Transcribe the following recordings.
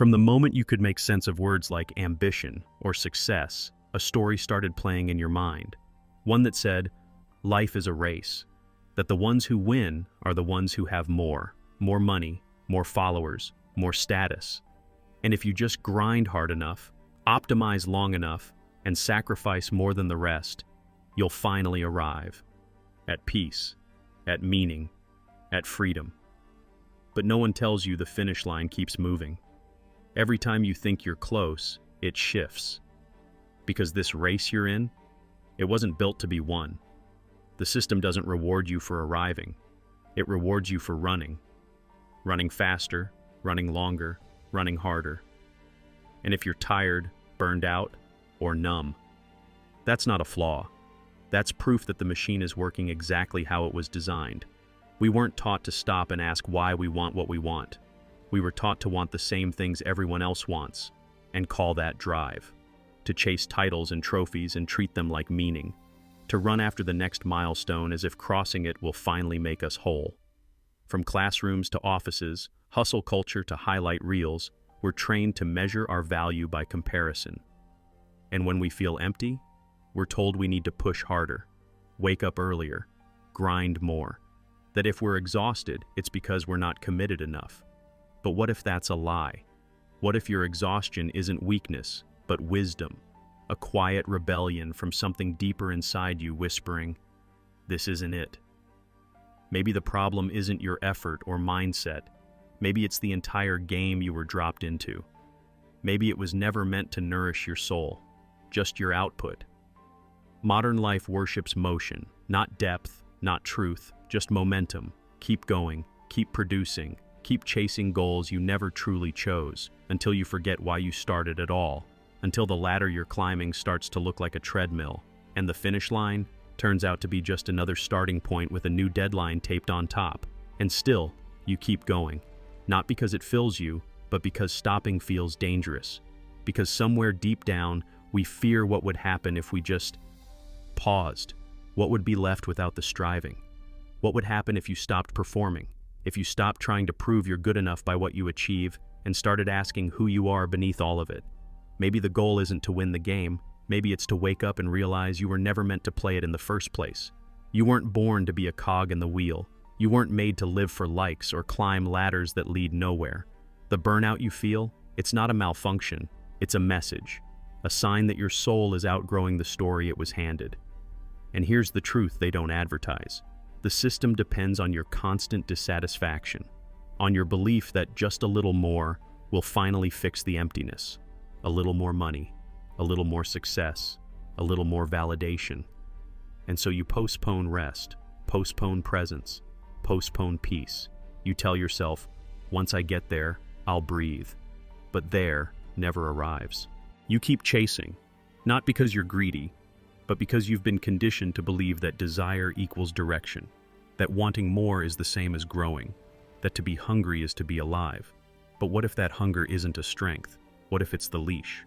From the moment you could make sense of words like ambition or success, a story started playing in your mind. One that said, life is a race, that the ones who win are the ones who have more money, more followers, more status. And if you just grind hard enough, optimize long enough, and sacrifice more than the rest, you'll finally arrive. At peace, at meaning, at freedom. But no one tells you the finish line keeps moving. Every time you think you're close, it shifts. Because this race you're in, it wasn't built to be won. The system doesn't reward you for arriving. It rewards you for running. Running faster, running longer, running harder. And if you're tired, burned out, or numb, that's not a flaw. That's proof that the machine is working exactly how it was designed. We weren't taught to stop and ask why we want what we want. We were taught to want the same things everyone else wants, and call that drive. To chase titles and trophies and treat them like meaning. To run after the next milestone as if crossing it will finally make us whole. From classrooms to offices, hustle culture to highlight reels, we're trained to measure our value by comparison. And when we feel empty, we're told we need to push harder, wake up earlier, grind more. That if we're exhausted, it's because we're not committed enough. But what if that's a lie? What if your exhaustion isn't weakness, but wisdom? A quiet rebellion from something deeper inside you whispering, this isn't it. Maybe the problem isn't your effort or mindset. Maybe it's the entire game you were dropped into. Maybe it was never meant to nourish your soul, just your output. Modern life worships motion, not depth, not truth, just momentum. Keep going, keep producing, keep chasing goals you never truly chose, until you forget why you started at all, until the ladder you're climbing starts to look like a treadmill, and the finish line turns out to be just another starting point with a new deadline taped on top. And still, you keep going. Not because it fills you, but because stopping feels dangerous. Because somewhere deep down, we fear what would happen if we just paused. What would be left without the striving? What would happen if you stopped performing? If you stopped trying to prove you're good enough by what you achieve and started asking who you are beneath all of it? Maybe the goal isn't to win the game. Maybe it's to wake up and realize you were never meant to play it in the first place. You weren't born to be a cog in the wheel. You weren't made to live for likes or climb ladders that lead nowhere. The burnout you feel, it's not a malfunction. It's a message. A sign that your soul is outgrowing the story it was handed. And here's the truth they don't advertise. The system depends on your constant dissatisfaction, on your belief that just a little more will finally fix the emptiness. A little more money, a little more success, a little more validation. And so you postpone rest, postpone presence, postpone peace. You tell yourself, once I get there, I'll breathe. But there never arrives. You keep chasing, not because you're greedy, but because you've been conditioned to believe that desire equals direction, that wanting more is the same as growing, that to be hungry is to be alive. But what if that hunger isn't a strength? What if it's the leash?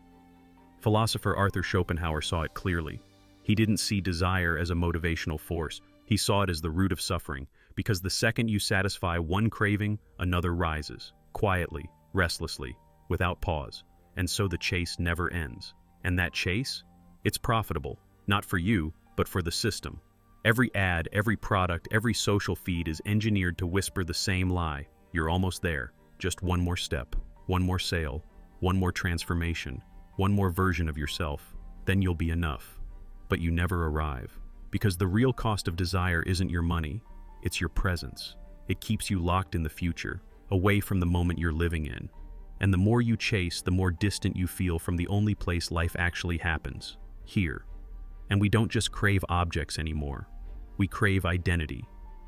Philosopher Arthur Schopenhauer saw it clearly. He didn't see desire as a motivational force. He saw it as the root of suffering, because the second you satisfy one craving, another rises, quietly, restlessly, without pause. And so the chase never ends. And that chase? It's profitable. Not for you, but for the system. Every ad, every product, every social feed is engineered to whisper the same lie. You're almost there. Just one more step, one more sale, one more transformation, one more version of yourself. Then you'll be enough. But you never arrive. Because the real cost of desire isn't your money, it's your presence. It keeps you locked in the future, away from the moment you're living in. And the more you chase, the more distant you feel from the only place life actually happens, here. And we don't just crave objects anymore. We crave identity.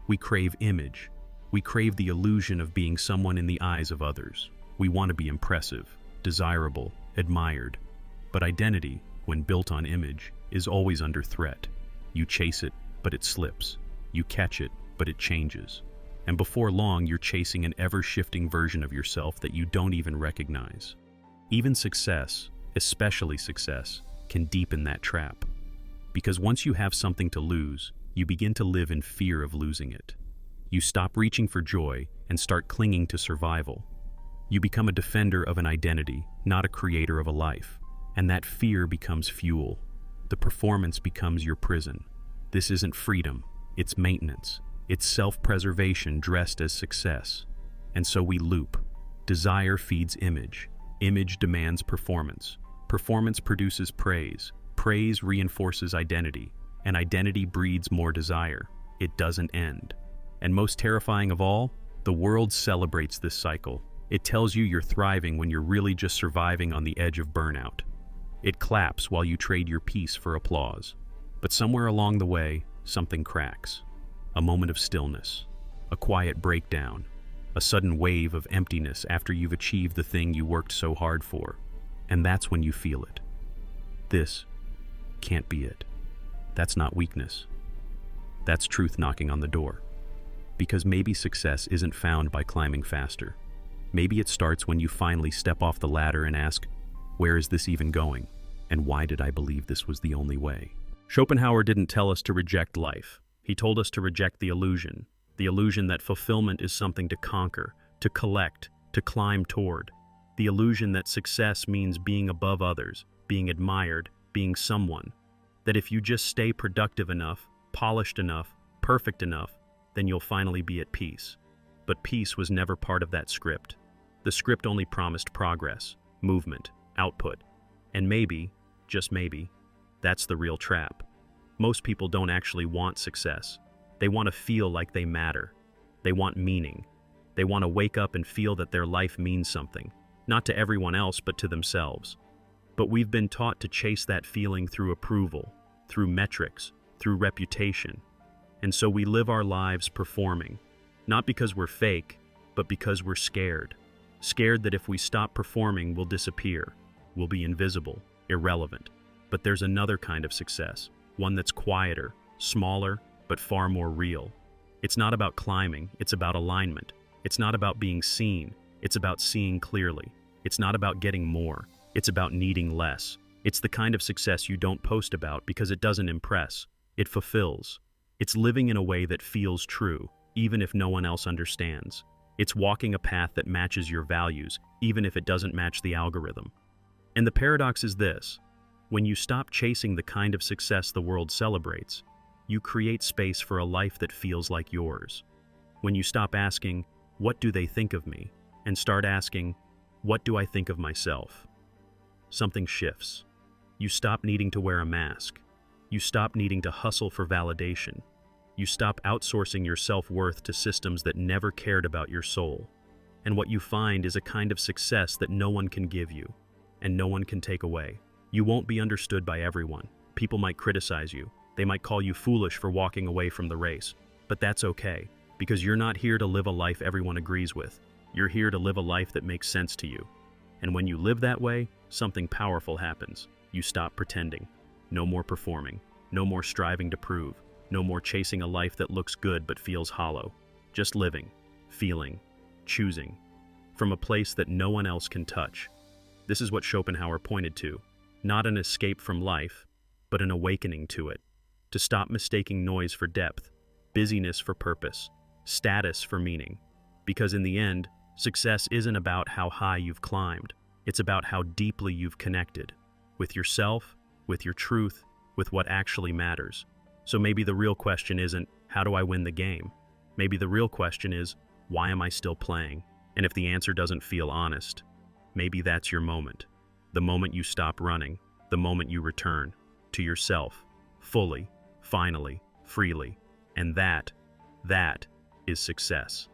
We crave image. We crave the illusion of being someone in the eyes of others. We want to be impressive, desirable, admired. But identity, when built on image, is always under threat. You chase it, but it slips. You catch it, but it changes. And before long, you're chasing an ever-shifting version of yourself that you don't even recognize. Even success, especially success, can deepen that trap. Because once you have something to lose, you begin to live in fear of losing it. You stop reaching for joy and start clinging to survival. You become a defender of an identity, not a creator of a life. And that fear becomes fuel. The performance becomes your prison. This isn't freedom, it's maintenance. It's self-preservation dressed as success. And so we loop. Desire feeds image. Image demands performance. Performance produces praise. Praise reinforces identity. And identity breeds more desire. It doesn't end. And most terrifying of all, the world celebrates this cycle. It tells you you're thriving when you're really just surviving on the edge of burnout. It claps while you trade your peace for applause. But somewhere along the way, something cracks. A moment of stillness, a quiet breakdown, a sudden wave of emptiness after you've achieved the thing you worked so hard for. And that's when you feel it. This can't be it. That's not weakness. That's truth knocking on the door. Because maybe success isn't found by climbing faster. Maybe it starts when you finally step off the ladder and ask, where is this even going? And why did I believe this was the only way? Schopenhauer didn't tell us to reject life. He told us to reject the illusion that fulfillment is something to conquer, to collect, to climb toward. The illusion that success means being above others, being admired, being someone. That if you just stay productive enough, polished enough, perfect enough, then you'll finally be at peace. But peace was never part of that script. The script only promised progress, movement, output. And maybe, just maybe, that's the real trap. Most people don't actually want success. They want to feel like they matter. They want meaning. They want to wake up and feel that their life means something, not to everyone else but to themselves. But we've been taught to chase that feeling through approval, through metrics, through reputation. And so we live our lives performing, not because we're fake, but because we're scared. Scared that if we stop performing, we'll disappear. We'll be invisible, irrelevant. But there's another kind of success, one that's quieter, smaller, but far more real. It's not about climbing, it's about alignment. It's not about being seen, it's about seeing clearly. It's not about getting more, it's about needing less. It's the kind of success you don't post about because it doesn't impress. It fulfills. It's living in a way that feels true, even if no one else understands. It's walking a path that matches your values, even if it doesn't match the algorithm. And the paradox is this: when you stop chasing the kind of success the world celebrates, you create space for a life that feels like yours. When you stop asking, what do they think of me? And start asking, what do I think of myself? Something shifts. You stop needing to wear a mask. You stop needing to hustle for validation. You stop outsourcing your self-worth to systems that never cared about your soul. And what you find is a kind of success that no one can give you, and no one can take away. You won't be understood by everyone. People might criticize you. They might call you foolish for walking away from the race. But that's okay, because you're not here to live a life everyone agrees with. You're here to live a life that makes sense to you. And when you live that way, something powerful happens. You stop pretending. No more performing. No more striving to prove. No more chasing a life that looks good but feels hollow. Just living, feeling, choosing, from a place that no one else can touch. This is what Schopenhauer pointed to. Not an escape from life, but an awakening to it. To stop mistaking noise for depth, busyness for purpose, status for meaning. Because in the end, success isn't about how high you've climbed. It's about how deeply you've connected. With yourself, with your truth, with what actually matters. So maybe the real question isn't, how do I win the game? Maybe the real question is, why am I still playing? And if the answer doesn't feel honest, maybe that's your moment. The moment you stop running, the moment you return to yourself, fully, finally, freely. And that is success.